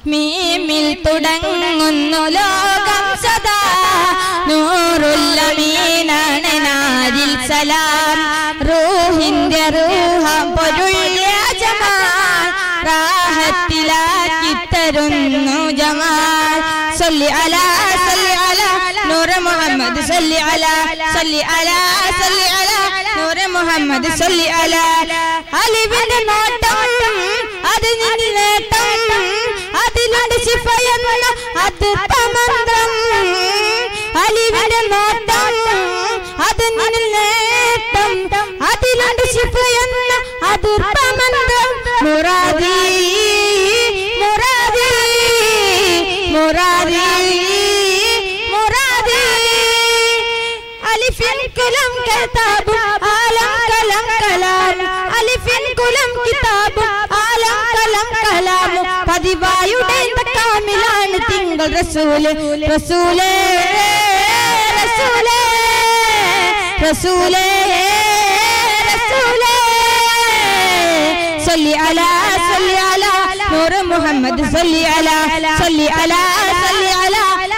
മീമിൽ തുടങ്ങുന്നു ലോകം സദാ നൂറുല്ലമീനാണ് നാരിൽ സലാം റൂഹിന്റെ റൂഹം പൊരുളിയ ജമാൽ റാഹത്തിലാക്കി തരുന്നു ജമാൽ സല്ലി അലാ നൂർ മുഹമ്മദ് സല്ലി അലാ നൂർ മുഹമ്മദ് സല്ലി അലാ അലിവിന്റെ നോട്ടം അത് നേട്ടം അതിലുണ്ട് ശിഫയെന്ന അതിർപ്പമന്ത്രം അലിവിന്റെ നോട്ടം അത് നേട്ടം അതിലുണ്ട് ശിഫയെന്ന അതിർപ്പമന്ത്രം മുറാദി മുറാദി മുറാദി മുറാദി അലിഫിൻ കുലം കിതാബ് ആലം കലം കലാം അലിഫിൻ കുലം കിതാബ് ആലം കലം കലാം പതിവായുടെ കാമിലാണ് തിങ്കൾ റസൂല് റസൂലേ റസൂലേ റസൂലേ റസൂലേ സല്ലി അലാ നൂർ മുഹമ്മദ് സല്ലി അലാ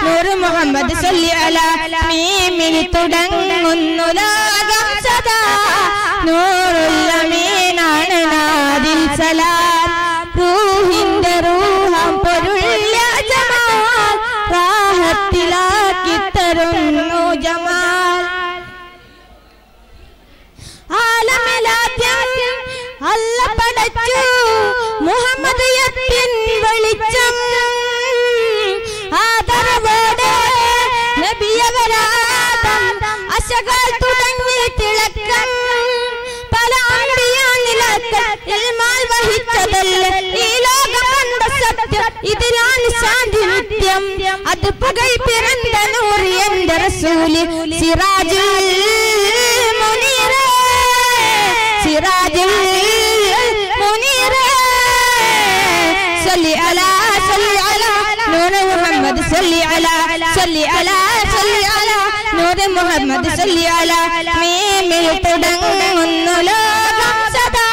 നൂർ മുഹമ്മദ് സല്ലി അലാ മീമിൽ തുടങ്ങുന്നു ലോകം സദാ നൂറുല്ലമീനാണ് നാദിൽ സലാം റൂഹിന്റെ റൂഹം പൊരുളിയ ജമാൽ റാഹത്തിലാക്കി തരുന്നു ജമാൽ ആലമിലാദ്യം അല്ല പടച്ചു മുഹമ്മദ് യത്തിൻ വെളിച്ചം ആദരവോടെ നബിയവരാദം അശകൾ തുടങ്ങി തിളക്കം പല അമ്പിയാനിലൊക്കെ ഇൽമാൽ വഹിച്ചതല്ല ഈ ലോകം കണ്ട സത്യം ഇതിലാണ് ശാന്തി നിത്യം അത് പുകഴ് പിറന്ന നൂർ എന്റെ റസൂല് സിറാജുൽ മുനീറേ സിറാജുൽ മുനീറേ സല്ലി അലാ നൂർ മുഹമ്മദ് സല്ലി അലാ നൂർ മുഹമ്മദ് സല്ലി അലാ മീമിൽ തുടങ്ങുന്നു ലോകം സദാ